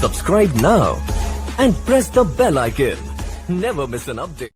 Subscribe now and press the bell icon. Never miss an update.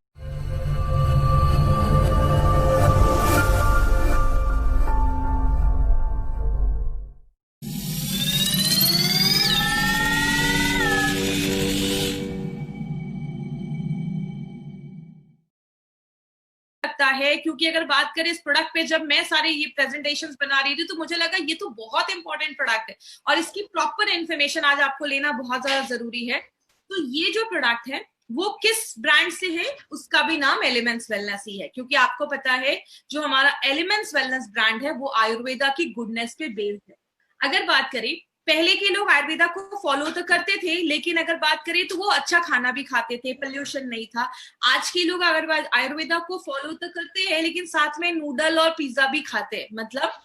है क्योंकि अगर बात करें इस प्रोडक्ट पे, जब मैं सारे ये प्रेजेंटेशंस बना रही थी तो मुझे लगा ये तो बहुत इंपॉर्टेंट प्रोडक्ट है और इसकी प्रॉपर इन्फॉर्मेशन आज आपको लेना बहुत ज्यादा जरूरी है। तो ये जो प्रोडक्ट है वो किस ब्रांड से है, उसका भी नाम एलिमेंट्स वेलनेस ही है, क्योंकि आपको पता है जो हमारा एलिमेंट्स वेलनेस ब्रांड है वो आयुर्वेदा की गुडनेस पे बेस्ड है। अगर बात करें, पहले के लोग आयुर्वेदा को फॉलो तो करते थे, लेकिन अगर बात करें तो वो अच्छा खाना भी खाते थे, पोल्यूशन नहीं था। आज के लोग अगर आयुर्वेदा को फॉलो तो करते हैं, लेकिन साथ में नूडल और पिज्जा भी खाते हैं। मतलब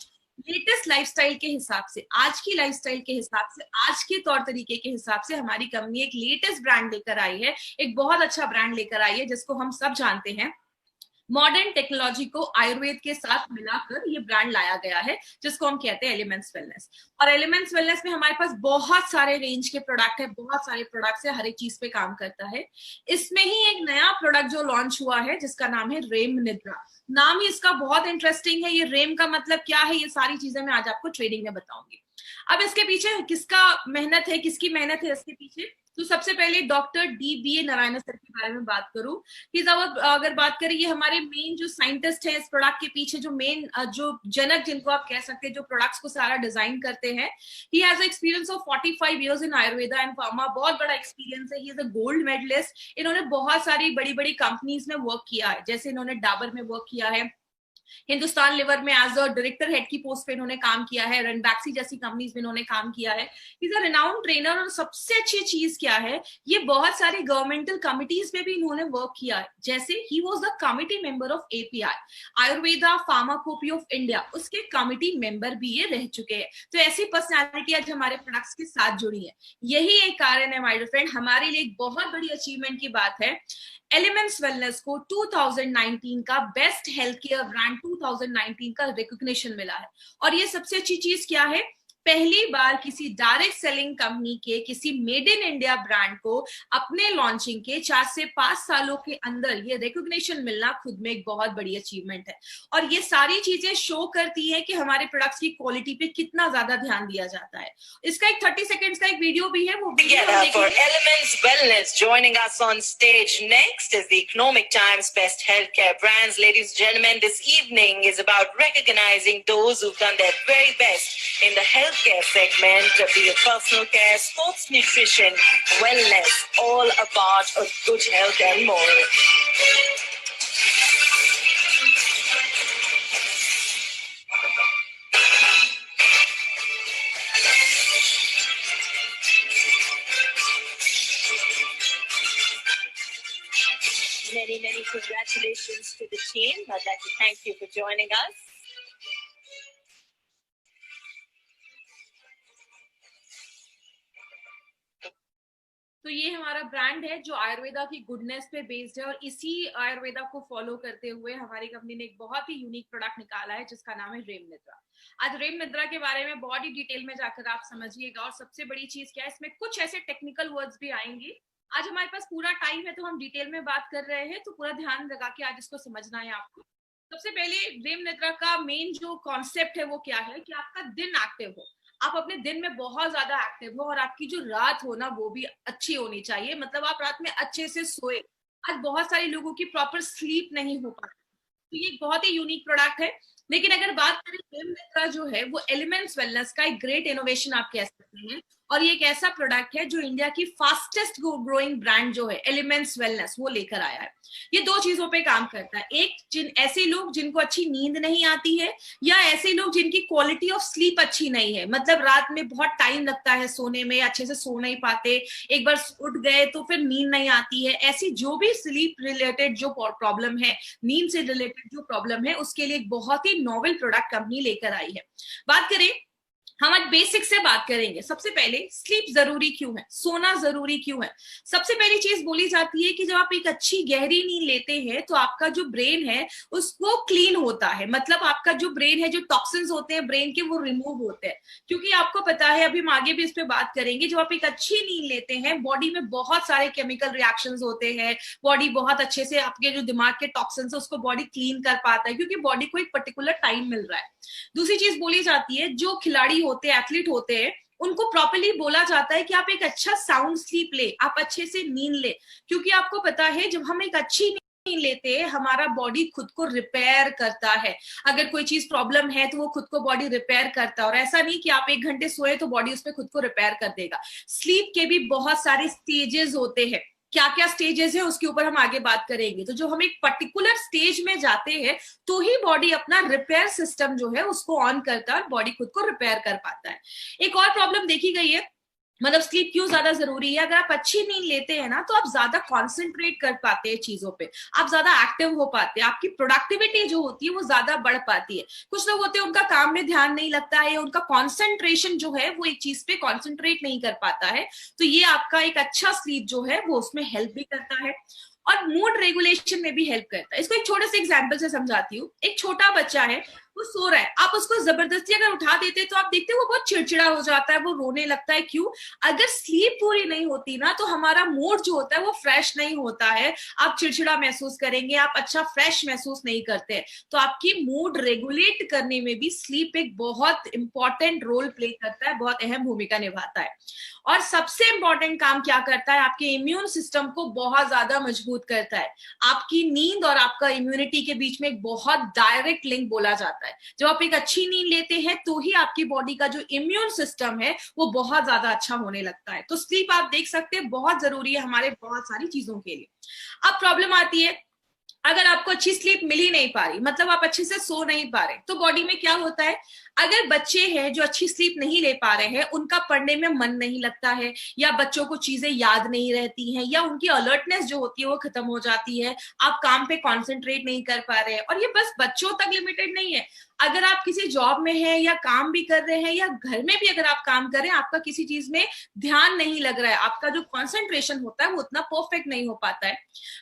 लेटेस्ट लाइफस्टाइल के हिसाब से, आज की लाइफस्टाइल के हिसाब से, आज के तौर तरीके के हिसाब से हमारी कंपनी एक लेटेस्ट ब्रांड लेकर आई है, एक बहुत अच्छा ब्रांड लेकर आई है जिसको हम सब जानते हैं। मॉडर्न टेक्नोलॉजी को आयुर्वेद के साथ मिलाकर ये ब्रांड लाया गया है जिसको हम कहते हैं एलिमेंट्स वेलनेस। और एलिमेंट्स वेलनेस में हमारे पास बहुत सारे रेंज के प्रोडक्ट है, बहुत सारे प्रोडक्ट्स है, हर एक चीज पे काम करता है। इसमें ही एक नया प्रोडक्ट जो लॉन्च हुआ है जिसका नाम है रेम निद्रा। नाम ही इसका बहुत इंटरेस्टिंग है। ये रेम का मतलब क्या है, ये सारी चीजें मैं आज आपको ट्रेनिंग में बताऊंगी। अब इसके पीछे किसका मेहनत है, किसकी मेहनत है इसके पीछे, तो सबसे पहले डॉक्टर DBA नारायण सर के बारे में बात करूं कि जब अगर बात करें, ये हमारे मेन जो साइंटिस्ट हैं इस प्रोडक्ट के पीछे, जो मेन जो जनक जिनको आप कह सकते हैं, जो प्रोडक्ट्स को सारा डिजाइन करते हैं, he has experience of 45 years in Ayurveda and pharma. बहुत बड़ा एक्सपीरियंस है। He is a gold medallist. इन्होंने बहुत सारी बड़ी बड़ी कंपनीज में वर्क किया है, जैसे इन्होंने डाबर में वर्क किया है, हिंदुस्तान लिवर में एज अ डायरेक्टर हेड की पोस्ट पे इन्होंने काम किया है, रनबैक्सी जैसी कंपनीज में इन्होंने काम किया है। Is a renowned trainer. और सबसे अच्छी चीज क्या है, ये बहुत सारी गवर्नमेंटल कमिटीज में भी इन्होंने वर्क किया है। जैसे ही was the committee member of API, Ayurveda pharmacopoeia of India, उसके कमिटी मेंबर भी ये रह चुके हैं। तो ऐसी पर्सनैलिटी आज हमारे प्रोडक्ट्स के साथ जुड़ी है। यही एक कारण है माय डियर फ्रेंड, हमारे लिए एक बहुत बड़ी अचीवमेंट की बात है। एलिमेंट्स वेलनेस को 2019 का बेस्ट हेल्थ केयर ब्रांड 2019 का रिकॉग्निशन मिला है। और ये सबसे अच्छी चीज क्या है, पहली बार किसी डायरेक्ट सेलिंग कंपनी के किसी मेड इन इंडिया ब्रांड को अपने लॉन्चिंग के 4 से 5 सालों के अंदर ये रिकॉग्निशन मिलना खुद में एक बहुत बड़ी अचीवमेंट है। और ये सारी चीजें शो करती है कि हमारे प्रोडक्ट्स की क्वालिटी पे कितना ज्यादा ध्यान दिया जाता है। इसका एक 30 सेकेंड्स का एक वीडियो भी है, वो for Elements Wellness. Joining us on stage next is the Economic Times Best Healthcare Brands. Ladies and gentlemen, this evening is about recognizing those who've done their very best in the healthcare segment, be it personal care, sports nutrition, wellness, all a part of good health and more. Many congratulations to the team. I'd like to thank you for joining us. तो ये हमारा brand है जो आयुर्वेदा की goodness पे based है, और इसी आयुर्वेदा को फॉलो करते हुए हमारी कंपनी ने एक बहुत ही यूनिक प्रोडक्ट निकाला है जिसका नाम है रेम निद्रा। आज रेम निद्रा के बारे में बहुत ही डिटेल में जाकर आप समझिएगा। और सबसे बड़ी चीज क्या है, इसमें कुछ ऐसे टेक्निकल वर्ड्स भी आएंगे। आज हमारे पास पूरा टाइम है तो हम डिटेल में बात कर रहे हैं, तो पूरा ध्यान लगा के आज इसको समझना है आपको। सबसे पहले रेम निद्रा का मेन जो कॉन्सेप्ट है वो क्या है कि आपका दिन एक्टिव हो, आप अपने दिन में बहुत ज्यादा एक्टिव हो, और आपकी जो रात हो ना वो भी अच्छी होनी चाहिए। मतलब आप रात में अच्छे से सोए। आज बहुत सारे लोगों की प्रॉपर स्लीप नहीं हो पाती, तो ये एक बहुत ही यूनिक प्रोडक्ट है। लेकिन अगर बात करें, रेम निद्रा जो है वो एलिमेंट्स वेलनेस का एक ग्रेट इनोवेशन आप कह सकते हैं। और ये एक ऐसा प्रोडक्ट है जो इंडिया की फास्टेस्ट ग्रोइंग ब्रांड जो है एलिमेंट्स वेलनेस वो लेकर आया है। ये दो चीजों पे काम करता है। एक, ऐसे लोग जिनको अच्छी नींद नहीं आती है, या ऐसे लोग जिनकी क्वालिटी ऑफ स्लीप अच्छी नहीं है, मतलब रात में बहुत टाइम लगता है सोने में, अच्छे से सो नहीं पाते, एक बार उठ गए तो फिर नींद नहीं आती है, ऐसी जो भी स्लीप रिलेटेड जो प्रॉब्लम है, नींद से रिलेटेड जो प्रॉब्लम है, उसके लिए एक बहुत ही नॉवेल प्रोडक्ट कंपनी लेकर आई है। बात करें हम आज बेसिक से बात करेंगे। सबसे पहले स्लीप जरूरी क्यों है, सोना जरूरी क्यों है। सबसे पहली चीज बोली जाती है कि जब आप एक अच्छी गहरी नींद लेते हैं तो आपका जो ब्रेन है उसको क्लीन होता है, मतलब आपका जो ब्रेन है, जो टॉक्सिन्स होते हैं ब्रेन के, वो रिमूव होते हैं। क्योंकि आपको पता है, अभी हम आगे भी इस पे बात करेंगे, जब आप एक अच्छी नींद लेते हैं बॉडी में बहुत सारे केमिकल रिएक्शंस होते हैं, बॉडी बहुत अच्छे से आपके जो दिमाग के टॉक्सिन्स है उसको बॉडी क्लीन कर पाता है, क्योंकि बॉडी को एक पर्टिकुलर टाइम मिल रहा है। दूसरी चीज बोली जाती है, जो खिलाड़ी होते हैं, एथलीट होते हैं, उनको प्रॉपर्ली बोला जाता है कि आप एक अच्छा साउंड स्लीप ले, आप अच्छे से नींद ले। क्योंकि आपको पता है जब हम एक अच्छी नींद लेते हैं हमारा बॉडी खुद को रिपेयर करता है। अगर कोई चीज प्रॉब्लम है तो वो खुद को बॉडी रिपेयर करता है, और ऐसा नहीं कि आप 1 घंटे सोए तो बॉडी उसमें खुद को रिपेयर कर देगा। स्लीप के भी बहुत सारे स्टेजेस होते हैं, क्या क्या स्टेजेस है उसके ऊपर हम आगे बात करेंगे। तो जो हम एक पर्टिकुलर स्टेज में जाते हैं तो ही बॉडी अपना रिपेयर सिस्टम जो है उसको ऑन करता है, बॉडी खुद को रिपेयर कर पाता है। एक और प्रॉब्लम देखी गई है, मतलब स्लीप क्यों ज्यादा जरूरी है। अगर आप अच्छी नींद लेते हैं ना तो आप ज्यादा कॉन्सेंट्रेट कर पाते हैं चीजों पे, आप ज्यादा एक्टिव हो पाते हैं, आपकी प्रोडक्टिविटी जो होती है वो ज्यादा बढ़ पाती है। कुछ लोग होते हैं उनका काम में ध्यान नहीं लगता है, उनका कॉन्सेंट्रेशन जो है वो एक चीज पे कॉन्सेंट्रेट नहीं कर पाता है, तो ये आपका एक अच्छा स्लीप जो है वो उसमें हेल्प भी करता है और मूड रेगुलेशन में भी हेल्प करता है। इसको एक छोटे से एग्जांपल से समझाती हूँ। एक छोटा बच्चा है, वो सो रहा है, आप उसको जबरदस्ती अगर उठा देते तो आप देखते हो वो बहुत चिड़चिड़ा हो जाता है, वो रोने लगता है। क्यों? अगर स्लीप पूरी नहीं होती ना तो हमारा मूड जो होता है वो फ्रेश नहीं होता है, आप चिड़चिड़ा महसूस करेंगे, आप अच्छा फ्रेश महसूस नहीं करते। तो आपकी मूड रेगुलेट करने में भी स्लीप एक बहुत इंपॉर्टेंट रोल प्ले करता है, बहुत अहम भूमिका निभाता है। और सबसे इंपॉर्टेंट काम क्या करता है, आपके इम्यून सिस्टम को बहुत ज्यादा मजबूत करता है। आपकी नींद और आपका इम्यूनिटी के बीच में एक बहुत डायरेक्ट लिंक बोला जाता है। जब आप एक अच्छी नींद लेते हैं तो ही आपकी बॉडी का जो इम्यून सिस्टम है वो बहुत ज्यादा अच्छा होने लगता है। तो स्लीप आप देख सकते हैं बहुत जरूरी है हमारे बहुत सारी चीजों के लिए। अब प्रॉब्लम आती है, अगर आपको अच्छी स्लीप मिल ही नहीं पा रही, मतलब आप अच्छे से सो नहीं पा रहे, तो बॉडी में क्या होता है। अगर बच्चे हैं जो अच्छी स्लीप नहीं ले पा रहे हैं, उनका पढ़ने में मन नहीं लगता है, या बच्चों को चीजें याद नहीं रहती हैं, या उनकी अलर्टनेस जो होती है वो खत्म हो जाती है, आप काम पे कॉन्सेंट्रेट नहीं कर पा रहे हैं। और ये बस बच्चों तक लिमिटेड नहीं है, अगर आप किसी जॉब में हैं या काम भी कर रहे हैं या घर में भी अगर आप काम कर रहे हैं, आपका किसी चीज में ध्यान नहीं लग रहा है, आपका जो कॉन्सेंट्रेशन होता है वो उतना परफेक्ट नहीं हो पाता है।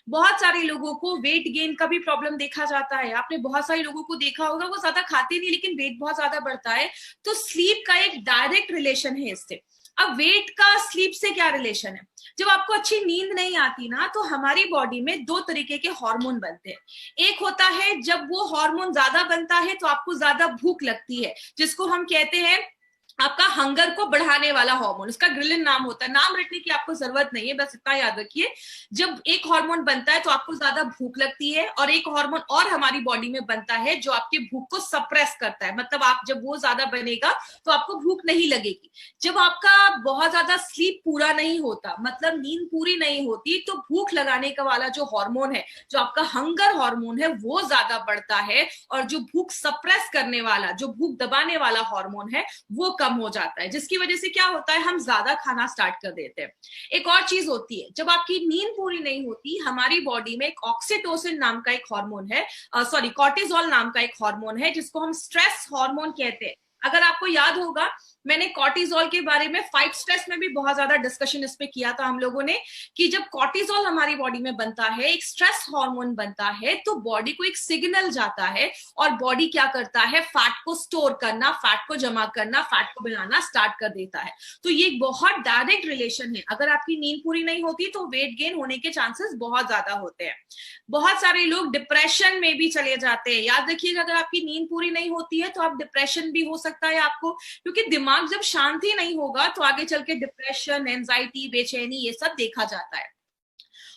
बहुत सारे लोगों को वेट गेन का भी प्रॉब्लम देखा जाता है। आपने बहुत सारे लोगों को देखा होगा, वो ज्यादा खाते नहीं लेकिन वेट बहुत ज्यादा बढ़ता है। तो स्लीप का एक डायरेक्ट रिलेशन है इससे। अब वेट का स्लीप से क्या रिलेशन है। जब आपको अच्छी नींद नहीं आती ना तो हमारी बॉडी में 2 तरीके के हार्मोन बनते हैं। एक होता है जब वो हार्मोन ज्यादा बनता है तो आपको ज्यादा भूख लगती है, जिसको हम कहते हैं आपका हंगर को बढ़ाने वाला हार्मोन। इसका ग्रिलिन नाम होता है, नाम रटने की आपको जरूरत नहीं है, बस इतना याद रखिए। जब एक हार्मोन बनता है तो आपको ज्यादा भूख लगती है, और एक हार्मोन और हमारी बॉडी में बनता है जो आपकी भूख को सप्रेस करता है, मतलब आप जब वो ज्यादा बनेगा तो आपको भूख नहीं लगेगी। जब आपका बहुत ज्यादा स्लीप पूरा नहीं होता, मतलब नींद पूरी नहीं होती, तो भूख लगाने का वाला जो हार्मोन है, जो आपका हंगर हार्मोन है, वो ज्यादा बढ़ता है, और जो भूख सप्रेस करने वाला, जो भूख दबाने वाला हार्मोन है वो कम हो जाता है, जिसकी वजह से क्या होता है, हम ज्यादा खाना स्टार्ट कर देते हैं। एक और चीज होती है, जब आपकी नींद पूरी नहीं होती, हमारी बॉडी में एक ऑक्सीटोसिन नाम का एक हार्मोन है, कॉर्टिसोल नाम का एक हार्मोन है, जिसको हम स्ट्रेस हार्मोन कहते हैं। अगर आपको याद होगा, मैंने कॉर्टिसोल के बारे में फाइट स्ट्रेस में भी बहुत ज्यादा डिस्कशन इस पे किया था हम लोगों ने, कि जब कॉर्टिसोल हमारी बॉडी में बनता है, एक स्ट्रेस हार्मोन बनता है, तो बॉडी को एक सिग्नल जाता है और बॉडी क्या करता है, फैट को स्टोर करना, फैट को जमा करना, फैट को बनाना स्टार्ट कर देता है। तो ये बहुत डायरेक्ट रिलेशन है। अगर आपकी नींद पूरी नहीं होती तो वेट गेन होने के चांसेस बहुत ज्यादा होते हैं। बहुत सारे लोग डिप्रेशन में भी चले जाते हैं। याद रखिएगा, अगर आपकी नींद पूरी नहीं होती है तो आप डिप्रेशन भी हो सकता है आपको, क्योंकि दिमाग जब शांति नहीं होगा तो आगे चल के डिप्रेशन, एंजाइटी, बेचैनी, ये सब देखा जाता है।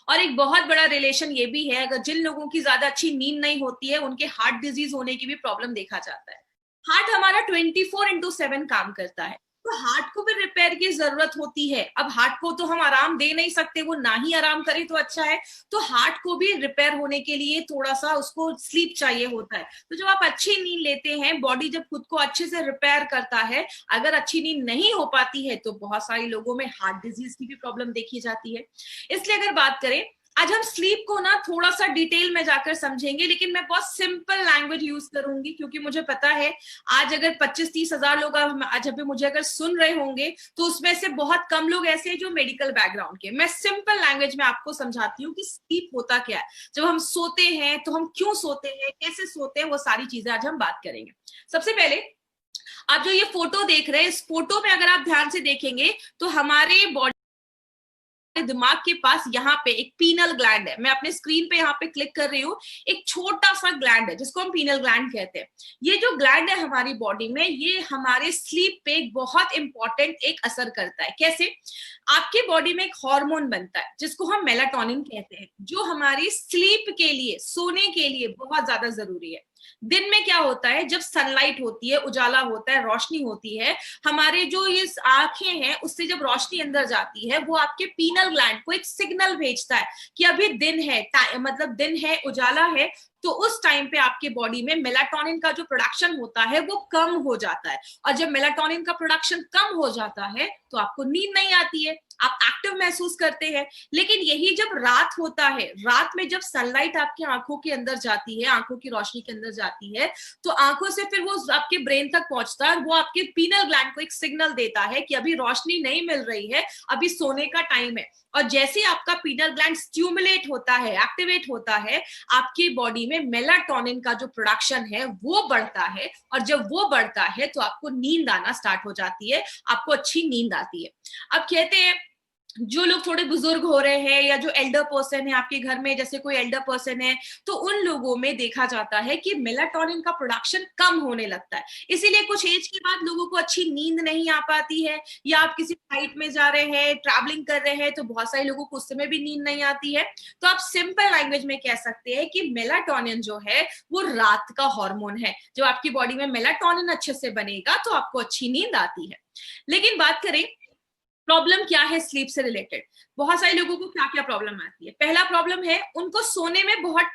और एक बहुत बड़ा रिलेशन ये भी है, अगर जिन लोगों की ज्यादा अच्छी नींद नहीं होती है उनके हार्ट डिजीज होने की भी प्रॉब्लम देखा जाता है। हार्ट हमारा 24/7 काम करता है, तो हार्ट को भी रिपेयर की जरूरत होती है। अब हार्ट को तो हम आराम दे नहीं सकते, वो ना ही आराम करे तो अच्छा है, तो हार्ट को भी रिपेयर होने के लिए थोड़ा सा उसको स्लीप चाहिए होता है। तो जब आप अच्छी नींद लेते हैं, बॉडी जब खुद को अच्छे से रिपेयर करता है, अगर अच्छी नींद नहीं हो पाती है तो बहुत सारे लोगों में हार्ट डिजीज की भी प्रॉब्लम देखी जाती है। इसलिए अगर बात करें आज हम स्लीप को ना थोड़ा सा डिटेल में जाकर समझेंगे, लेकिन मैं बहुत सिंपल लैंग्वेज यूज करूंगी, क्योंकि मुझे पता है आज अगर 25-30 हजार लोग आज अभी मुझे अगर सुन रहे होंगे तो उसमें से बहुत कम लोग ऐसे हैं जो मेडिकल बैकग्राउंड के। मैं सिंपल लैंग्वेज में आपको समझाती हूँ कि स्लीप होता क्या है, जब हम सोते हैं तो हम क्यों सोते हैं, कैसे सोते हैं, वो सारी चीजें आज हम बात करेंगे। सबसे पहले आप जो ये फोटो देख रहे हैं, इस फोटो में अगर आप ध्यान से देखेंगे तो हमारे बॉडी दिमाग के पास यहाँ पे एक पीनल ग्लैंड है। मैं अपने स्क्रीन पे यहाँ पे क्लिक कर रही हूँ, एक छोटा सा ग्लैंड है जिसको हम पीनल ग्लैंड कहते हैं। ये जो ग्लैंड है हमारी बॉडी में, ये हमारे स्लीप पे बहुत इंपॉर्टेंट एक असर करता है। कैसे? आपके बॉडी में एक हार्मोन बनता है जिसको हम मेलाटोनिन कहते हैं, जो हमारी स्लीप के लिए, सोने के लिए बहुत ज्यादा जरूरी है। दिन में क्या होता है, जब सनलाइट होती है, उजाला होता है, रोशनी होती है, हमारे जो ये आंखें हैं उससे जब रोशनी अंदर जाती है, वो आपके पीनल ग्लैंड को एक सिग्नल भेजता है कि अभी दिन है, मतलब दिन है, उजाला है। तो उस टाइम पे आपके बॉडी में मेलाटोनिन का जो प्रोडक्शन होता है वो कम हो जाता है, और जब मेलाटोनिन का प्रोडक्शन कम हो जाता है तो आपको नींद नहीं आती है, आप एक्टिव महसूस करते हैं। लेकिन यही जब रात होता है, रात में जब सनलाइट आपकी आंखों के अंदर जाती है, आंखों की रोशनी के अंदर जाती है, तो आंखों से फिर वो आपके ब्रेन तक पहुंचता है, वो आपके पीनल ग्लैंड को एक सिग्नल देता है कि अभी रोशनी नहीं मिल रही है, अभी सोने का टाइम है। और जैसे ही आपका पीनल ग्लैंड स्टिमुलेट होता है, एक्टिवेट होता है, आपकी बॉडी में मेलाटोनिन का जो प्रोडक्शन है वो बढ़ता है, और जब वो बढ़ता है तो आपको नींद आना स्टार्ट हो जाती है, आपको अच्छी नींद आती है। अब कहते हैं जो लोग थोड़े बुजुर्ग हो रहे हैं या जो एल्डर पर्सन है आपके घर में, जैसे कोई एल्डर पर्सन है, तो उन लोगों में देखा जाता है कि मेलाटोनिन का प्रोडक्शन कम होने लगता है। इसीलिए कुछ एज के बाद लोगों को अच्छी नींद नहीं आ पाती है, या आप किसी फ्लाइट में जा रहे हैं, ट्रैवलिंग कर रहे हैं, तो बहुत सारे लोगों को उस समय भी नींद नहीं आती है। तो आप सिंपल लैंग्वेज में कह सकते हैं कि मेलाटोनिन जो है वो रात का हार्मोन है। जब आपकी बॉडी में मेलाटोनिन अच्छे से बनेगा तो आपको अच्छी नींद आती है। लेकिन बात करें प्रॉब्लम क्या है स्लीप से रिलेटेड, बहुत सारे लोगों को क्या क्या प्रॉब्लम आती है। पहला प्रॉब्लम है, उनको सोने में बहुत,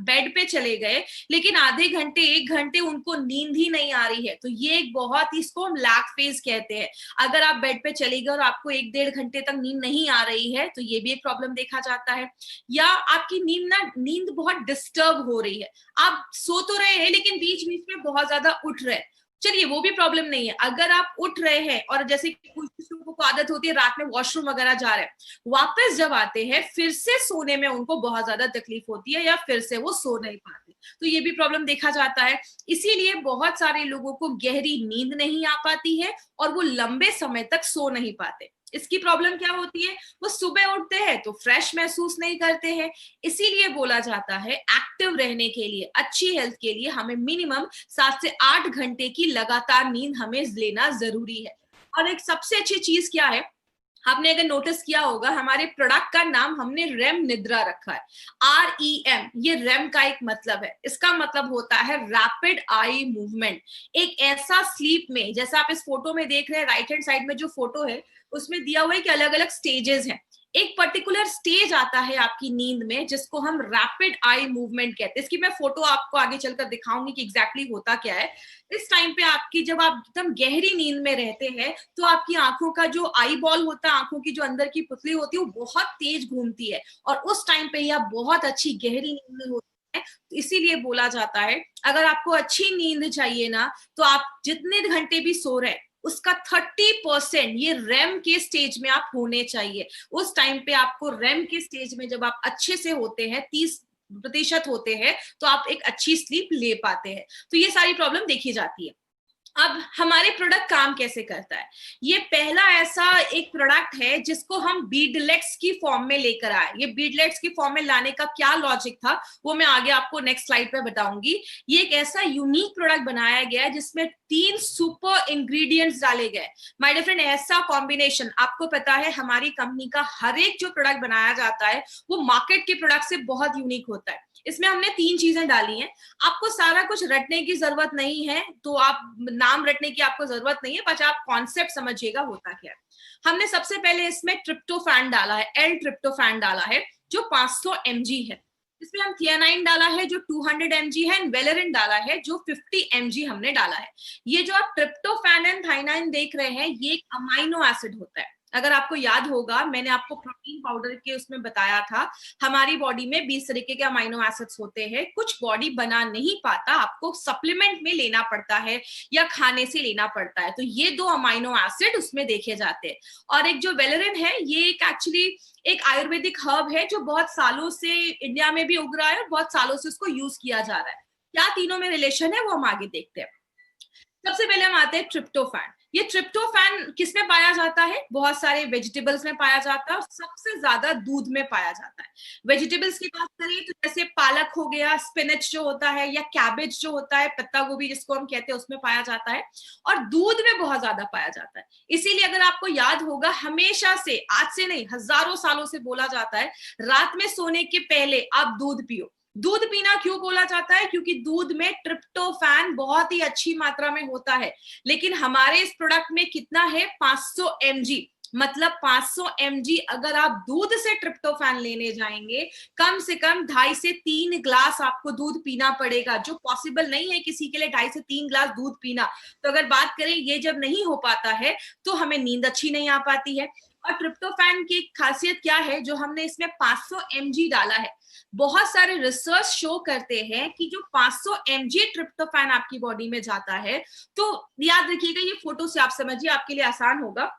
बेड पे चले गए लेकिन आधे घंटे 1 घंटे उनको नींद ही नहीं आ रही है, तो ये एक बहुत, इसको हम लैग फेज कहते हैं। अगर आप बेड पे चले गए और आपको 1-1.5 घंटे तक नींद नहीं आ रही है, तो ये भी एक प्रॉब्लम देखा जाता है। या आपकी नींद बहुत डिस्टर्ब हो रही है, आप सो तो रहे हैं लेकिन बीच बीच में बहुत ज्यादा उठ रहे हैं, चलिए वो भी प्रॉब्लम नहीं है। अगर आप उठ रहे हैं और जैसे कुछ लोगों को आदत होती है रात में वॉशरूम वगैरह जा रहे हैं, वापस जब आते हैं फिर से सोने में उनको बहुत ज्यादा तकलीफ होती है, या फिर से वो सो नहीं पाते, तो ये भी प्रॉब्लम देखा जाता है। इसीलिए बहुत सारे लोगों को गहरी नींद नहीं आ पाती है और वो लंबे समय तक सो नहीं पाते। इसकी प्रॉब्लम क्या होती है, वो सुबह उठते हैं तो फ्रेश महसूस नहीं करते हैं। इसीलिए बोला जाता है एक्टिव रहने के लिए, अच्छी हेल्थ के लिए हमें मिनिमम 7 से 8 घंटे की लगातार नींद हमें लेना जरूरी है। और एक सबसे अच्छी चीज क्या है, आपने अगर नोटिस किया होगा हमारे प्रोडक्ट का नाम हमने रेम निद्रा रखा है, REM। ये रेम का एक मतलब है, इसका मतलब होता है रैपिड आई मूवमेंट। एक ऐसा स्लीप में, जैसा आप इस फोटो में देख रहे हैं, राइट हैंड साइड में जो फोटो है उसमें दिया हुआ है कि अलग अलग स्टेजेस हैं। एक पर्टिकुलर स्टेज आता है आपकी नींद में जिसको हम रैपिड आई मूवमेंट कहते हैं। इसकी मैं फोटो आपको आगे चलकर दिखाऊंगी कि एग्जैक्टली होता क्या है। इस टाइम पे आपकी, जब आप एकदम गहरी नींद में रहते हैं, तो आपकी आंखों का जो आई बॉल होता है, आंखों की जो अंदर की पुतली होती है, वो बहुत तेज घूमती है, और उस टाइम पे ही आप बहुत अच्छी गहरी नींद में होते हैं। तो इसीलिए बोला जाता है अगर आपको अच्छी नींद चाहिए ना, तो आप जितने घंटे भी सो रहे हैं उसका 30% ये रेम के स्टेज में आप होने चाहिए। उस टाइम पे आपको रेम के स्टेज में जब आप अच्छे से होते हैं, 30% होते हैं, तो आप एक अच्छी स्लीप ले पाते हैं। तो ये सारी प्रॉब्लम देखी जाती है। अब हमारे प्रोडक्ट काम कैसे करता है, ये पहला ऐसा एक प्रोडक्ट है जिसको हम बीडलेट्स की फॉर्म में लेकर आए। ये बीडलेट्स की फॉर्म में लाने का क्या लॉजिक था वो मैं आगे आपको नेक्स्ट स्लाइड पे बताऊंगी। ये एक ऐसा यूनिक प्रोडक्ट बनाया गया है जिसमें 3 सुपर इंग्रेडिएंट्स डाले गए। माय डियर फ्रेंड, ऐसा कॉम्बिनेशन, आपको पता है हमारी कंपनी का हर एक जो प्रोडक्ट बनाया जाता है वो मार्केट के प्रोडक्ट से बहुत यूनिक होता है। इसमें हमने 3 चीजें डाली हैं। आपको सारा कुछ रटने की जरूरत नहीं है, तो आप नाम रटने की आपको जरूरत नहीं है, बस आप कॉन्सेप्ट समझिएगा होता क्या है। हमने सबसे पहले इसमें ट्रिप्टोफैन डाला है, एल ट्रिप्टोफैन डाला है जो 500 mg है। इसमें हम थियानाइन डाला है जो 200 mg है, एंड वेलेरिन डाला है जो 50 mg हमने डाला है। ये जो आप ट्रिप्टोफैन एंड थाइनाइन देख रहे हैं, ये एक अमाइनो एसिड होता है। अगर आपको याद होगा, मैंने आपको प्रोटीन पाउडर के उसमें बताया था, हमारी बॉडी में 20 तरीके के अमाइनो एसिड्स होते हैं, कुछ बॉडी बना नहीं पाता, आपको सप्लीमेंट में लेना पड़ता है या खाने से लेना पड़ता है, तो ये 2 अमाइनो एसिड उसमें देखे जाते हैं। और एक जो वेलेरिन है, ये एक एक्चुअली एक आयुर्वेदिक हर्ब है जो बहुत सालों से इंडिया में भी उग रहा है और बहुत सालों से उसको यूज किया जा रहा है। क्या तीनों में रिलेशन है वो हम आगे देखते हैं। सबसे पहले हम आते हैं ट्रिप्टोफैन। ये ट्रिप्टोफैन किस में पाया जाता है? बहुत सारे वेजिटेबल्स में पाया जाता है और सबसे ज्यादा दूध में पाया जाता है। वेजिटेबल्स की बात करें तो जैसे पालक हो गया, स्पिनच जो होता है, या कैबेज जो होता है, पत्ता गोभी जिसको हम कहते हैं, उसमें पाया जाता है, और दूध में बहुत ज्यादा पाया जाता है। इसीलिए अगर आपको याद होगा, हमेशा से, आज से नहीं हजारों सालों से बोला जाता है, रात में सोने के पहले आप दूध पियो। दूध पीना क्यों बोला जाता है? क्योंकि दूध में ट्रिप्टोफैन बहुत ही अच्छी मात्रा में होता है, लेकिन हमारे इस प्रोडक्ट में कितना है? 500 mg। मतलब 500 mg अगर आप दूध से ट्रिप्टोफैन लेने जाएंगे, कम से कम 2.5 से 3 ग्लास आपको दूध पीना पड़ेगा, जो पॉसिबल नहीं है किसी के लिए 2.5 से 3 ग्लास दूध पीना। तो अगर बात करें, ये जब नहीं हो पाता है तो हमें नींद अच्छी नहीं आ पाती है। और ट्रिप्टोफैन की खासियत क्या है? जो हमने इसमें 500 mg डाला है, बहुत सारे रिसर्च शो करते हैं कि जो 500 mg ट्रिप्टोफैन आपकी बॉडी में जाता है, तो याद रखिएगा, ये फोटो से आप समझिए, आपके लिए आसान होगा।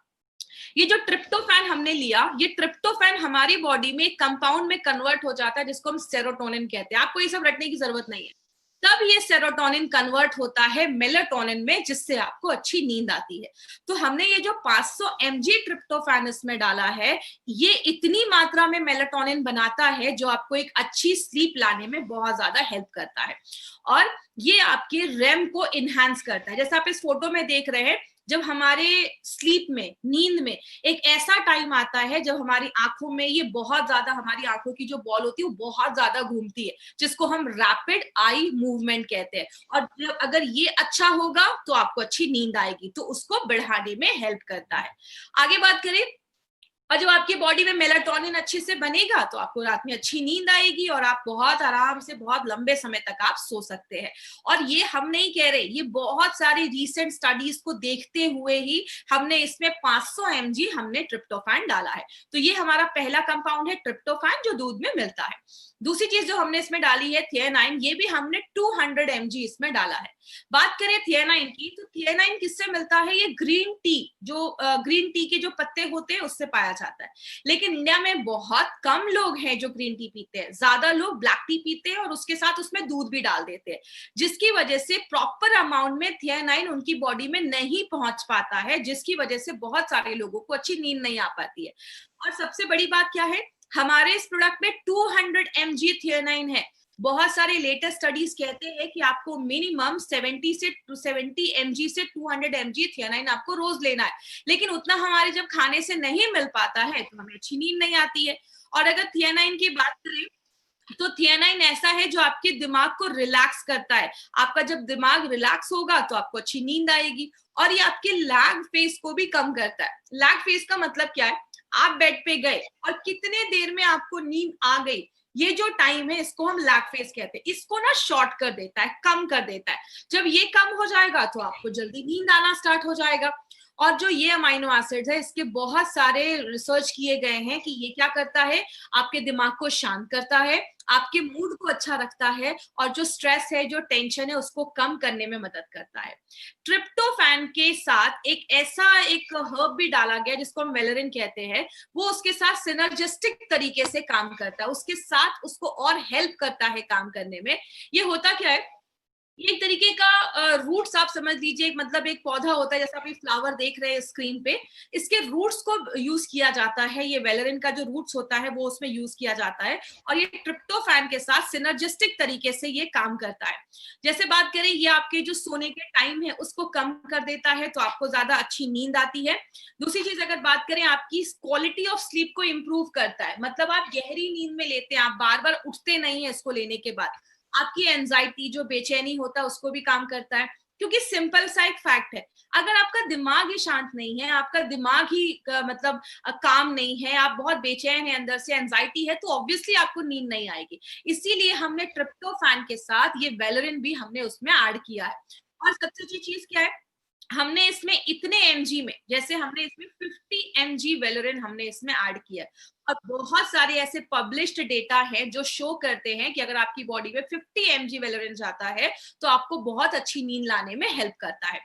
ये जो ट्रिप्टोफैन हमने लिया, ये ट्रिप्टोफैन हमारी बॉडी में कंपाउंड में कन्वर्ट हो जाता है जिसको हम सेरोटोनिन कहते हैं। आपको ये सब रटने की जरूरत नहीं है। तब ये सेरोटोनिन कन्वर्ट होता है मेलाटोनिन में, जिससे आपको अच्छी नींद आती है। तो हमने ये जो 500 mg ट्रिप्टोफैन इसमें डाला है, ये इतनी मात्रा में मेलाटोनिन बनाता है जो आपको एक अच्छी स्लीप लाने में बहुत ज्यादा हेल्प करता है, और ये आपके रेम को इनहैंस करता है। जैसे आप इस फोटो में देख रहे हैं, जब हमारे स्लीप में, नींद में, एक ऐसा टाइम आता है जब हमारी आंखों में ये बहुत ज्यादा, हमारी आंखों की जो बॉल होती है वो बहुत ज्यादा घूमती है, जिसको हम रैपिड आई मूवमेंट कहते हैं। और जब अगर ये अच्छा होगा तो आपको अच्छी नींद आएगी, तो उसको बढ़ाने में हेल्प करता है। आगे बात करें, और जब आपकी बॉडी में मेलाटोनिन अच्छे से बनेगा तो आपको रात में अच्छी नींद आएगी और आप बहुत आराम से बहुत लंबे समय तक आप सो सकते हैं। और ये हम नहीं कह रहे, ये बहुत सारी रीसेंट स्टडीज को देखते हुए ही हमने इसमें 500 mg हमने ट्रिप्टोफैन डाला है। तो ये हमारा पहला कंपाउंड है ट्रिप्टोफैन, जो दूध में मिलता है। दूसरी चीज जो हमने इसमें डाली है थियानाइन, ये भी हमने 200 mg इसमें डाला है। बात करें थियानाइन की, तो थियानाइन किससे मिलता है? ये ग्रीन टी, जो ग्रीन टी के जो पत्ते होते हैं उससे पाया जाता है। लेकिन इंडिया में बहुत कम लोग हैं जो ग्रीन टी पीते हैं, ज्यादा लोग ब्लैक टी पीते हैं और उसके साथ उसमें दूध भी डाल देते हैं, जिसकी वजह से प्रॉपर अमाउंट में थियानाइन उनकी बॉडी में नहीं पहुंच पाता है, जिसकी वजह से बहुत सारे लोगों को अच्छी नींद नहीं आ पाती है। और सबसे बड़ी बात क्या है, हमारे इस प्रोडक्ट में 200 mg थियानाइन है। बहुत सारे लेटेस्ट स्टडीज कहते हैं कि आपको मिनिमम 70 mg से 200 mg थियानाइन आपको रोज लेना है, लेकिन उतना हमारे जब खाने से नहीं मिल पाता है तो हमें अच्छी नींद नहीं आती है। और अगर थियानाइन की बात करें, तो थियानाइन ऐसा है जो आपके दिमाग को रिलैक्स करता है। आपका जब दिमाग रिलैक्स होगा तो आपको अच्छी नींद आएगी। और ये आपके लैग फेज को भी कम करता है। लैग फेज का मतलब क्या है? आप बेड पे गए और कितने देर में आपको नींद आ गई, ये जो टाइम है इसको हम लैग फेज कहते हैं। इसको ना शॉर्ट कर देता है, कम कर देता है। जब ये कम हो जाएगा तो आपको जल्दी नींद आना स्टार्ट हो जाएगा। और जो ये अमाइनो एसिड्स है, इसके बहुत सारे रिसर्च किए गए हैं कि ये क्या करता है, आपके दिमाग को शांत करता है, आपके मूड को अच्छा रखता है, और जो स्ट्रेस है, जो टेंशन है, उसको कम करने में मदद करता है। ट्रिप्टोफैन के साथ एक ऐसा एक हर्ब भी डाला गया जिसको हम वेलेरिन कहते हैं, वो उसके साथ सिनर्जिस्टिक तरीके से काम करता है, उसके साथ उसको और हेल्प करता है काम करने में। ये होता क्या है, ये एक तरीके का रूट्स आप समझ लीजिए, मतलब एक पौधा होता है, जैसा आप ये फ्लावर देख रहे हैं स्क्रीन पे, इसके रूट्स को यूज किया जाता है। ये वेलेरिन का जो रूट्स होता है वो उसमें यूज किया जाता है, और ये ट्रिप्टोफैन के साथ सिनर्जिस्टिक तरीके से ये काम करता है। जैसे बात करें, ये आपके जो सोने के टाइम है उसको कम कर देता है, तो आपको ज्यादा अच्छी नींद आती है। दूसरी चीज अगर बात करें, आपकी क्वालिटी ऑफ स्लीप को इम्प्रूव करता है, मतलब आप गहरी नींद में लेते हैं, आप बार बार उठते नहीं है इसको लेने के बाद। आपकी एंजाइटी, जो बेचैनी होता है, उसको भी काम करता है। क्योंकि सिंपल सा एक फैक्ट है, अगर आपका दिमाग ही शांत नहीं है, आपका दिमाग ही मतलब काम नहीं है, आप बहुत बेचैन है, अंदर से एंजाइटी है, तो ऑब्वियसली आपको नींद नहीं आएगी। इसीलिए हमने ट्रिप्टोफैन के साथ ये वेलेरिन भी हमने उसमें ऐड किया है। और सबसे अच्छी चीज क्या है, हमने इसमें इतने mg में, जैसे हमने इसमें 50 mg वेलोरिन हमने इसमें ऐड किया, और बहुत सारे ऐसे पब्लिश्ड डेटा है जो शो करते हैं कि अगर आपकी बॉडी में 50 mg वेलोरिन जाता है तो आपको बहुत अच्छी नींद लाने में हेल्प करता है।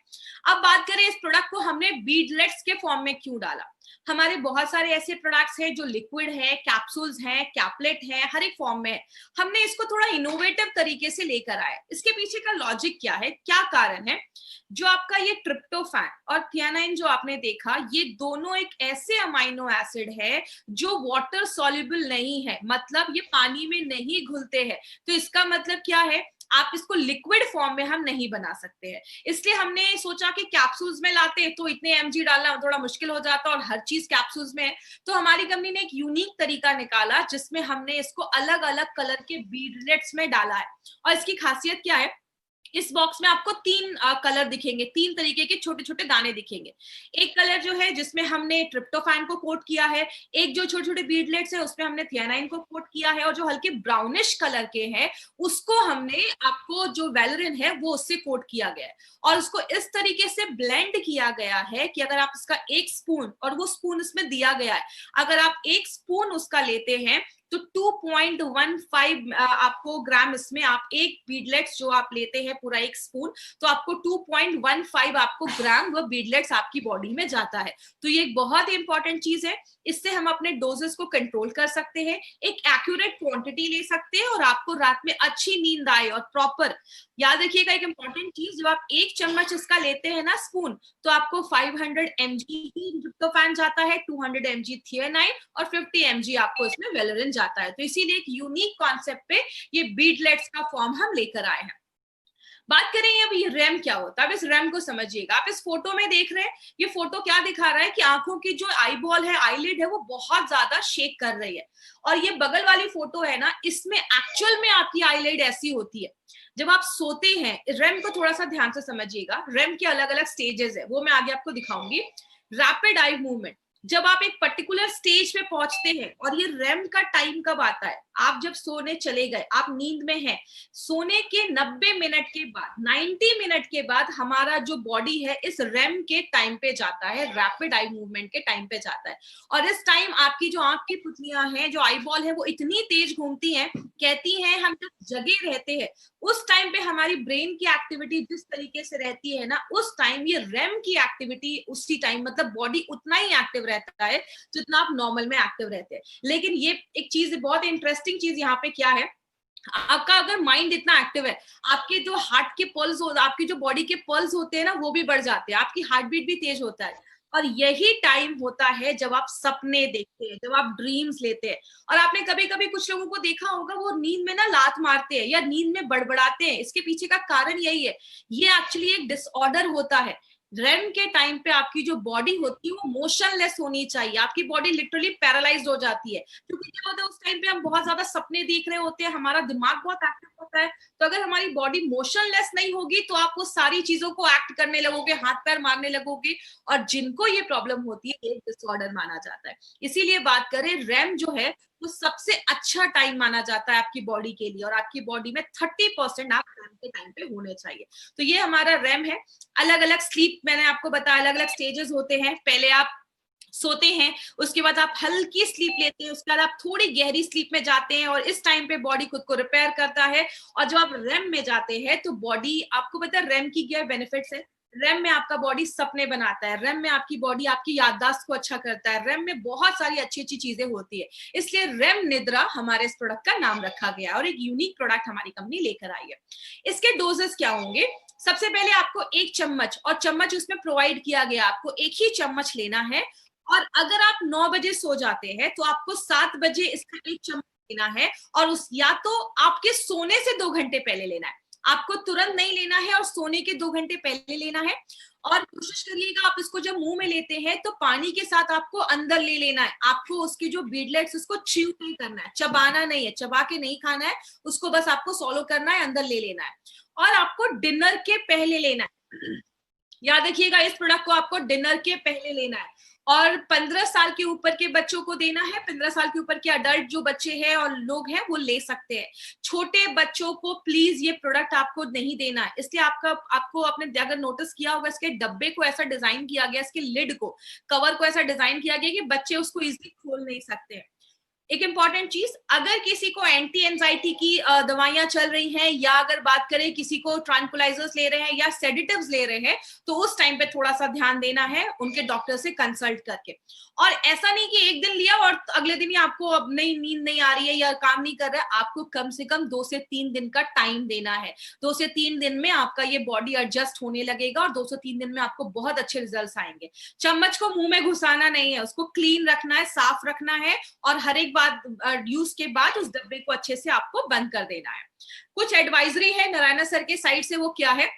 अब बात करें इस प्रोडक्ट को हमने बीडलेट्स के फॉर्म में क्यों डाला। हमारे बहुत सारे ऐसे प्रोडक्ट्स हैं जो लिक्विड है, कैप्सूल्स हैं, कैपलेट है, हर एक फॉर्म में है। हमने इसको थोड़ा इनोवेटिव तरीके से लेकर आए। इसके पीछे का लॉजिक क्या है, क्या कारण है? जो आपका ये ट्रिप्टोफैन और थियानाइन जो आपने देखा, ये दोनों एक ऐसे अमाइनो एसिड है जो वाटर सॉल्युबल नहीं है, मतलब ये पानी में नहीं घुलते हैं। तो इसका मतलब क्या है, आप इसको लिक्विड फॉर्म में हम नहीं बना सकते हैं। इसलिए हमने सोचा कि कैप्सूल्स में लाते तो इतने एमजी डालना थोड़ा मुश्किल हो जाता और हर चीज कैप्सूल्स में है। तो हमारी कंपनी ने एक यूनिक तरीका निकाला जिसमें हमने इसको अलग अलग कलर के बीडलेट्स में डाला है। और इसकी खासियत क्या है, इस बॉक्स में आपको 3 कलर दिखेंगे, 3 तरीके के छोटे छोटे दाने दिखेंगे। एक कलर जो है जिसमें हमने ट्रिप्टोफैन को कोट किया है, एक जो छोटे छोटे बीडलेट्स है उसमें हमने थियानाइन को कोट किया है, और जो हल्के ब्राउनिश कलर के हैं उसको हमने आपको जो वेलोरिन है वो उससे कोट किया गया है। और उसको इस तरीके से ब्लेंड किया गया है कि अगर आप इसका 1 स्पून, और वो स्पून इसमें दिया गया है, अगर आप 1 स्पून उसका लेते हैं तो 2.15 आपको ग्राम, इसमें आप एक बीडलेट्स जो आप लेते हैं पूरा 1 स्पून, तो आपको 2.15 आपको ग्राम वो बीडलेट्स आपकी बॉडी में जाता है। तो ये एक बहुत ही इंपॉर्टेंट चीज है। इससे हम अपने डोजेस को कंट्रोल कर सकते हैं, एक एक्यूरेट क्वांटिटी ले सकते हैं, और आपको रात में अच्छी नींद आए। और प्रॉपर याद रखिएगा एक इंपॉर्टेंट चीज, जब आप 1 चम्मच इसका लेते हैं ना स्पून, तो आपको 500 mg ट्रिप्टोफैन जाता है, 200 mg थियानाइन और 50 mg आपको इसमें वेलोरिन जाता है। तो इसीलिए एक यूनिक कॉन्सेप्ट पे ये बीडलेट्स का फॉर्म हम लेकर आए हैं। बात करें अब ये रैम क्या होता है। अब इस रैम को समझिएगा। आप इस फोटो में देख रहे हैं, ये फोटो क्या दिखा रहा है कि आंखों की जो आई बॉल है, आईलिड है, वो बहुत ज्यादा शेक कर रही है। और ये बगल वाली फोटो है ना, इसमें एक्चुअल में आपकी आईलिड ऐसी होती है जब आप सोते हैं। रैम को थोड़ा सा ध्यान से समझिएगा। रैम के अलग अलग स्टेजेस है, वो मैं आगे आपको दिखाऊंगी। रैपिड आई मूवमेंट, जब आप एक पर्टिकुलर स्टेज पे पहुंचते हैं, और ये रैम का टाइम कब आता है, आप जब सोने चले गए, आप नींद में हैं, सोने के 90 मिनट के बाद, 90 मिनट के बाद हमारा जो बॉडी है इस रैम के टाइम पे जाता है, रैपिड आई मूवमेंट के टाइम पे जाता है। और इस टाइम आपकी जो आंख की पुतलियां हैं, जो आई बॉल है, वो इतनी तेज घूमती हैं, कहती हैं हम जब जगे रहते हैं उस टाइम पे हमारी ब्रेन की एक्टिविटी जिस तरीके से रहती है ना, उस टाइम ये रैम की एक्टिविटी उसी टाइम, मतलब बॉडी उतना ही एक्टिव रहता है जितना आप नॉर्मल में एक्टिव रहते हैं। लेकिन ये एक चीज, बहुत इंटरेस्टिंग चीज यहाँ पे क्या है, आपका अगर माइंड इतना एक्टिव है, आपके जो हार्ट के पल्स हो, आपकी जो बॉडी के पल्स होते हैं ना, वो भी बढ़ जाते हैं, आपकी हार्ट बीट भी तेज होता है। और यही टाइम होता है जब आप सपने देखते हैं, जब आप ड्रीम्स लेते हैं। और आपने कभी कभी कुछ लोगों को देखा होगा, वो नींद में ना लात मारते हैं या नींद में बड़बड़ाते हैं। इसके पीछे का कारण यही है, ये एक्चुअली एक डिसऑर्डर होता है। रेम के टाइम पे आपकी जो बॉडी होती है वो मोशनलेस होनी चाहिए, आपकी बॉडी लिटरली पैरालाइज्ड हो जाती है। क्योंकि क्या होता है, उस टाइम पे हम बहुत ज्यादा सपने देख रहे होते हैं, हमारा दिमाग बहुत एक्टिव होता है। तो अगर हमारी बॉडी मोशनलेस नहीं होगी तो आप वो सारी चीजों को एक्ट करने लगोगे, हाथ पैर मारने लगोगे, और जिनको ये प्रॉब्लम होती है एक डिसऑर्डर माना जाता है। इसीलिए बात करें, रैम जो है वो सबसे अच्छा टाइम माना जाता है आपकी बॉडी के लिए, और आपकी बॉडी में 30% आप रैम के टाइम पे होने चाहिए। तो ये हमारा रैम है। अलग अलग स्लीप, मैंने आपको बताया अलग अलग स्टेजेस होते हैं। पहले आप सोते हैं, उसके बाद आप हल्की स्लीप लेते हैं, उसके बाद आप थोड़ी गहरी स्लीप में जाते हैं, और इस टाइम पे बॉडी खुद को रिपेयर करता है। और जब आप रैम में जाते हैं तो बॉडी, आपको पता है रैम की क्या बेनिफिट्स है। रैम में आपका बॉडी सपने बनाता है, रैम में आपकी बॉडी आपकी याददाश्त को अच्छा करता है, रैम में बहुत सारी अच्छी अच्छी चीजें होती है। इसलिए रैम निद्रा हमारे इस प्रोडक्ट का नाम रखा गया है, और एक यूनिक प्रोडक्ट हमारी कंपनी लेकर आई है। इसके डोजेस क्या होंगे? सबसे पहले आपको 1 चम्मच, और चम्मच उसमें प्रोवाइड किया गया, आपको 1 ही चम्मच लेना है। और अगर आप 9 बजे सो जाते हैं तो आपको 7 बजे इसका 1 चम्मच लेना है, और उस या तो आपके सोने से 2 घंटे पहले लेना है, आपको तुरंत नहीं लेना है, और सोने के 2 घंटे पहले लेना है। और कोशिश करिएगा आप इसको जब मुंह में लेते हैं तो पानी के साथ आपको अंदर ले लेना है। आपको उसकी जो बीडलेट्स, उसको च्यू नहीं करना है, चबाना नहीं है, चबा के नहीं खाना है, उसको बस आपको सॉलो करना है, अंदर ले लेना है। और आपको डिनर के पहले लेना है। याद रखिएगा, इस प्रोडक्ट को आपको डिनर के पहले लेना है। और 15 साल के ऊपर के बच्चों को देना है, 15 साल के ऊपर के अडल्ट जो बच्चे हैं और लोग हैं वो ले सकते हैं। छोटे बच्चों को प्लीज ये प्रोडक्ट आपको नहीं देना है, इसलिए आपको आपने अगर नोटिस किया होगा इसके डब्बे को ऐसा डिजाइन किया गया, इसके लिड को, कवर को ऐसा डिजाइन किया गया कि बच्चे उसको इजीली खोल नहीं सकते हैं। एक इंपॉर्टेंट चीज, अगर किसी को एंटी एंजाइटी की दवाइयां चल रही हैं, या अगर बात करें किसी को ट्रैंकुलाइजर्स ले रहे हैं या सेडेटिव्स ले रहे हैं, तो उस टाइम पे थोड़ा सा ध्यान देना है उनके डॉक्टर से कंसल्ट करके। और ऐसा नहीं कि एक दिन लिया और अगले दिन ही आपको अब नहीं नींद नहीं आ रही है या काम नहीं कर रहा है, आपको कम से कम 2 से 3 दिन का टाइम देना है। 2 से 3 दिन में आपका ये बॉडी एडजस्ट होने लगेगा और 2 से 3 दिन में आपको बहुत अच्छे रिजल्ट्स आएंगे। चम्मच को मुंह में घुसाना नहीं है, उसको क्लीन रखना है, साफ रखना है, और हर एक बार यूज के बाद उस डब्बे को अच्छे से आपको बंद कर देना है। कुछ एडवाइजरी है नारायण सर के साइड से, वो क्या है?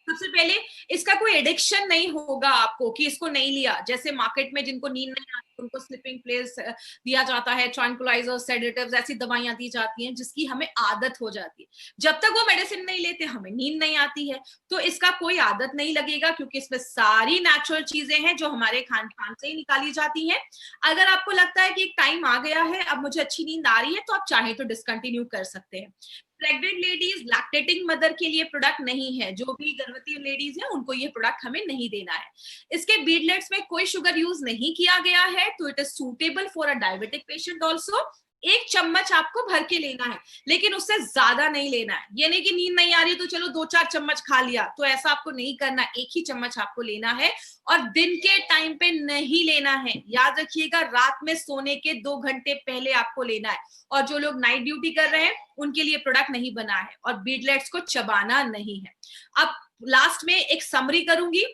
सबसे पहले, इसका कोई एडिक्शन नहीं होगा आपको कि इसको नहीं लिया। जैसे मार्केट में जिनको नींद नहीं आती उनको स्लीपिंग प्लेस दिया जाता है, ट्रैंकुलाइजर, सेडेटिव्स, ऐसी दवाइयां दी जाती हैं जिसकी हमें आदत हो जाती है। जब तक वो मेडिसिन नहीं लेते हमें नींद नहीं आती है, तो इसका कोई आदत नहीं लगेगा, क्योंकि इसमें सारी नेचुरल चीजें हैं जो हमारे खान पान से ही निकाली जाती हैं। अगर आपको लगता है कि एक टाइम आ गया है, अब मुझे अच्छी नींद आ रही है, तो आप चाहे तो डिसकंटिन्यू कर सकते हैं। प्रेग्नेंट लेडीज, लैक्टेटिंग मदर के लिए प्रोडक्ट नहीं है। जो भी गर्भवती लेडीज हैं उनको ये प्रोडक्ट हमें नहीं देना है। इसके बीडलेट्स में कोई शुगर यूज नहीं किया गया है, तो it is suitable for a diabetic patient also. 1 चम्मच आपको भर के लेना है, लेकिन उससे ज्यादा नहीं लेना है। ये नहीं कि नींद नहीं आ रही तो चलो 2-4 चम्मच खा लिया, तो ऐसा आपको नहीं करना। 1 ही चम्मच आपको लेना है, और दिन के टाइम पे नहीं लेना है। याद रखिएगा, रात में सोने के 2 घंटे पहले आपको लेना है। और जो लोग नाइट ड्यूटी कर रहे हैं उनके लिए प्रोडक्ट नहीं बना है, और बीडलेट्स को चबाना नहीं है। अब लास्ट में एक समरी करूंगी।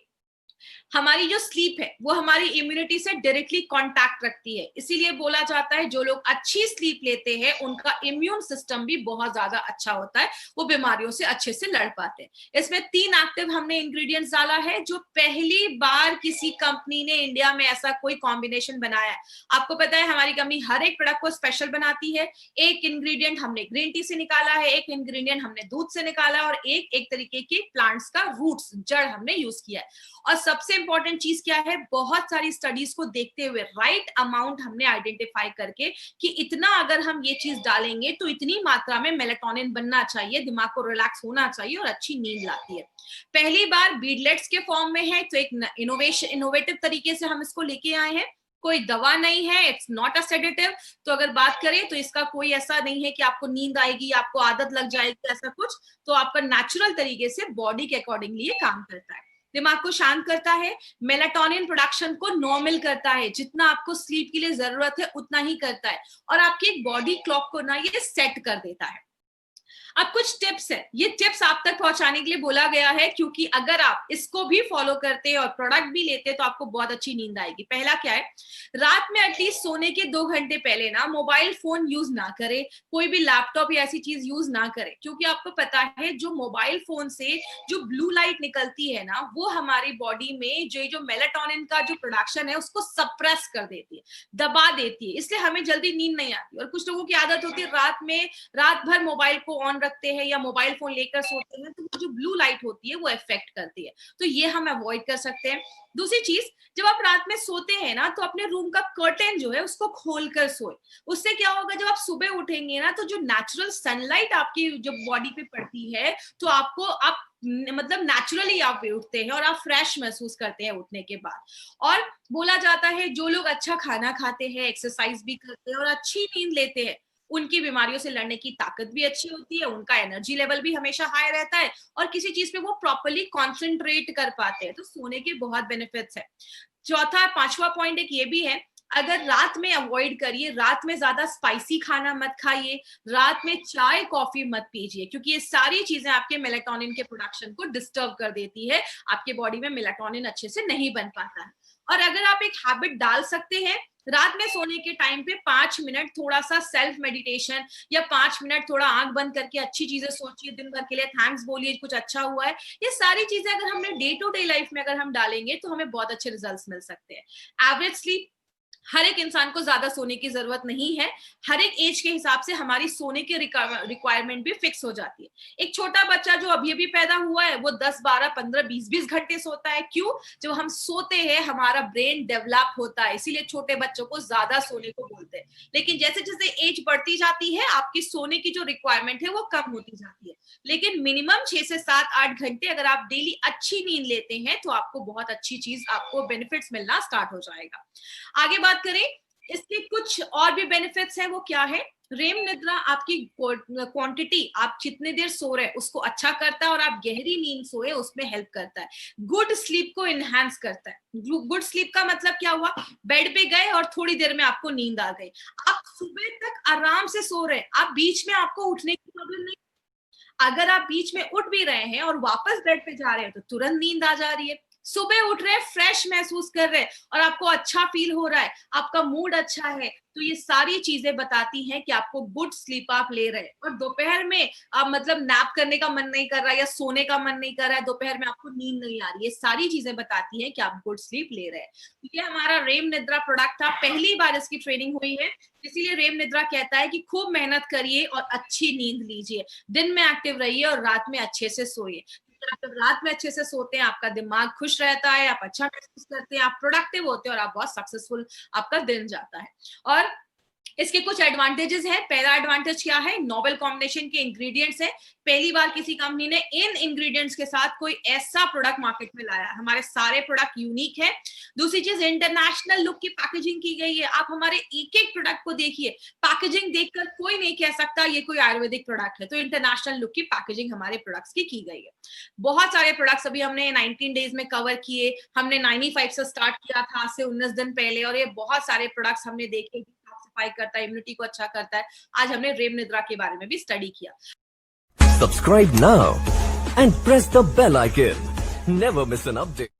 हमारी जो स्लीप है वो हमारी इम्यूनिटी से डायरेक्टली कांटेक्ट रखती है, इसीलिए बोला जाता है जो लोग अच्छी स्लीप लेते हैं उनका इम्यून सिस्टम भी बहुत ज्यादा अच्छा होता है, वो बीमारियों से अच्छे से लड़ पाते हैं। इसमें 3 एक्टिव हमने इंग्रेडिएंट्स डाला है, जो पहली बार किसी कंपनी ने इंडिया में ऐसा कोई कॉम्बिनेशन बनाया है। आपको पता है हमारी कंपनी हर एक प्रोडक्ट को स्पेशल बनाती है। एक इंग्रेडिएंट हमने ग्रीन टी से निकाला है, एक इंग्रेडिएंट हमने दूध से निकाला, और एक तरीके के प्लांट्स का रूट्स, जड़ हमने यूज किया है। और सबसे इंपॉर्टेंट चीज क्या है, बहुत सारी स्टडीज को देखते हुए राइट अमाउंट हमने आइडेंटिफाई करके कि इतना अगर हम ये चीज डालेंगे तो इतनी मात्रा में मेलेटोनिन बनना चाहिए, दिमाग को रिलैक्स होना चाहिए और अच्छी नींद लाती है। पहली बार बीडलेट्स के फॉर्म में है, तो एक इनोवेटिव तरीके से हम इसको लेके आए हैं। कोई दवा नहीं है, इट्स नॉट अ सेडेटिव। तो अगर बात करें तो इसका कोई ऐसा नहीं है कि आपको नींद आएगी, आपको आदत लग जाएगी, ऐसा कुछ। तो आपका नेचुरल तरीके से बॉडी के अकॉर्डिंगली ये काम करता है। दिमाग को शांत करता है, मेलाटोनिन प्रोडक्शन को नॉर्मल करता है, जितना आपको स्लीप के लिए जरूरत है उतना ही करता है, और आपकी बॉडी क्लॉक को ना ये सेट कर देता है। अब कुछ टिप्स है, ये टिप्स आप तक पहुंचाने के लिए बोला गया है, क्योंकि अगर आप इसको भी फॉलो करते हैं और प्रोडक्ट भी लेते हैं तो आपको बहुत अच्छी नींद आएगी। पहला क्या है, रात में एटलीस्ट सोने के 2 घंटे पहले ना मोबाइल फोन यूज ना करें, कोई भी लैपटॉप या ऐसी चीज यूज ना करें, क्योंकि आपको पता है जो मोबाइल फोन से जो ब्लू लाइट निकलती है ना, वो हमारी बॉडी में जो मेलाटोनिन का जो प्रोडक्शन है उसको सप्रेस कर देती है, दबा देती है, इसलिए हमें जल्दी नींद नहीं आती। और कुछ लोगों की आदत होती है रात भर मोबाइल को ऑन रखते हैं या मोबाइल फोन लेकर सोते हैं, तो जो ब्लू लाइट होती है वो इफेक्ट करती है, तो ये हम अवॉइड कर सकते हैं। दूसरी चीज, जब आप रात में सोते हैं ना तो अपने रूम का कर्टेन जो है उसको खोलकर सोए। उससे क्या होगा, जब आप सुबह उठेंगे ना तो जो नेचुरल सनलाइट आपकी जो बॉडी पे पड़ती है, तो आप मतलब नेचुरली आप उठते हैं और आप फ्रेश महसूस करते हैं उठने के बाद। और बोला जाता है जो लोग अच्छा खाना खाते हैं, एक्सरसाइज भी करते हैं और अच्छी नींद लेते हैं, उनकी बीमारियों से लड़ने की ताकत भी अच्छी होती है, उनका एनर्जी लेवल भी हमेशा हाई रहता है, और किसी चीज पे वो प्रॉपर्ली कॉन्सेंट्रेट कर पाते हैं। तो सोने के बहुत बेनिफिट्स है। चौथा 5वां पॉइंट एक ये भी है, अगर रात में अवॉइड करिए, रात में ज्यादा स्पाइसी खाना मत खाइए, रात में चाय कॉफी मत पीजिए, क्योंकि ये सारी चीजें आपके मेलाटोनिन के प्रोडक्शन को डिस्टर्ब कर देती है, आपके बॉडी में मेलाटोनिन अच्छे से नहीं बन पाता है। और अगर आप एक हैबिट डाल सकते हैं, रात में सोने के टाइम पे 5 मिनट थोड़ा सा सेल्फ मेडिटेशन, या 5 मिनट थोड़ा आंख बंद करके अच्छी चीजें सोचिए, दिन भर के लिए थैंक्स बोलिए, कुछ अच्छा हुआ है, ये सारी चीजें अगर हमने डे टू डे लाइफ में अगर हम डालेंगे तो हमें बहुत अच्छे रिजल्ट्स मिल सकते हैं। एवरेज स्लीप, हर एक इंसान को ज्यादा सोने की जरूरत नहीं है। हर एक एज के हिसाब से हमारी सोने की रिक्वायरमेंट भी फिक्स हो जाती है। एक छोटा बच्चा जो अभी अभी पैदा हुआ है वो 10, 12, 15, 20 घंटे सोता है। क्यों? जब हम सोते हैं हमारा ब्रेन डेवलप होता है, इसीलिए छोटे बच्चों को ज्यादा सोने को बोलते हैं। लेकिन जैसे जैसे एज बढ़ती जाती है आपकी सोने की जो रिक्वायरमेंट है वो कम होती जाती है। लेकिन मिनिमम 6 से 7, 8 घंटे अगर आप डेली अच्छी नींद लेते हैं तो आपको बहुत अच्छी चीज, आपको बेनिफिट्स मिलना स्टार्ट हो जाएगा। आगे बात करें, इसके कुछ और भी बेनिफिट्स हैं, वो क्या है? रेम निद्रा आपकी क्वांटिटी, आप जितने देर सो रहे हैं उसको अच्छा करता है और आप गहरी नींद सोए उसमें हेल्प करता है। गुड स्लीप को इनहेंस करता है। गुड स्लीप का मतलब क्या हुआ? बेड पे गए और थोड़ी देर में आपको नींद आ गई, आप सुबह तक आराम से सो रहे हैं, आप बीच में आपको उठने की प्रॉब्लम नहीं। अगर आप बीच में उठ भी रहे हैं और वापस बेड पे जा रहे हैं तो तुरंत नींद आ जा रही है। सुबह उठ रहे हैं, फ्रेश महसूस कर रहे हैं और आपको अच्छा फील हो रहा है, आपका मूड अच्छा है, तो ये सारी चीजें बताती हैं कि आपको गुड स्लीप आप ले रहे हैं। और दोपहर में आप मतलब नैप करने का मन नहीं कर रहा है या सोने का मन नहीं कर रहा है, दोपहर में आपको नींद नहीं आ रही है, ये सारी चीजें बताती हैं कि आप गुड स्लीप ले रहे हैं। तो ये हमारा रेम निद्रा प्रोडक्ट था, पहली बार इसकी ट्रेनिंग हुई है, इसीलिए रेम निद्रा कहता है कि खूब मेहनत करिए और अच्छी नींद लीजिए, दिन में एक्टिव रहिए और रात में अच्छे से सोइए। जब रात में अच्छे से सोते हैं आपका दिमाग खुश रहता है, आप अच्छा महसूस करते हैं, आप प्रोडक्टिव होते हैं और आप बहुत सक्सेसफुल आपका दिन जाता है। और इसके कुछ एडवांटेजेस हैं। पहला एडवांटेज क्या है? नोवेल कॉम्बिनेशन के इंग्रेडिएंट्स है। पहली बार किसी कंपनी ने इन इंग्रेडिएंट्स के साथ कोई ऐसा प्रोडक्ट मार्केट में लाया। हमारे सारे प्रोडक्ट यूनिक है। दूसरी चीज, इंटरनेशनल लुक की पैकेजिंग की गई है। आप हमारे एक एक प्रोडक्ट को देखिए, पैकेजिंग देखकर कोई नहीं कह सकता ये कोई आयुर्वेदिक प्रोडक्ट है। तो इंटरनेशनल लुक की पैकेजिंग हमारे प्रोडक्ट्स की गई है। बहुत सारे प्रोडक्ट्स अभी हमने 19 डेज में कवर किए। हमने 95 से स्टार्ट किया था, आज से 19 दिन पहले, और ये बहुत सारे प्रोडक्ट्स हमने देखे, सफाई करता है, इम्यूनिटी को अच्छा करता है। आज हमने रेम निद्रा के बारे में भी स्टडी किया। Subscribe now and press the bell icon. Never miss an update.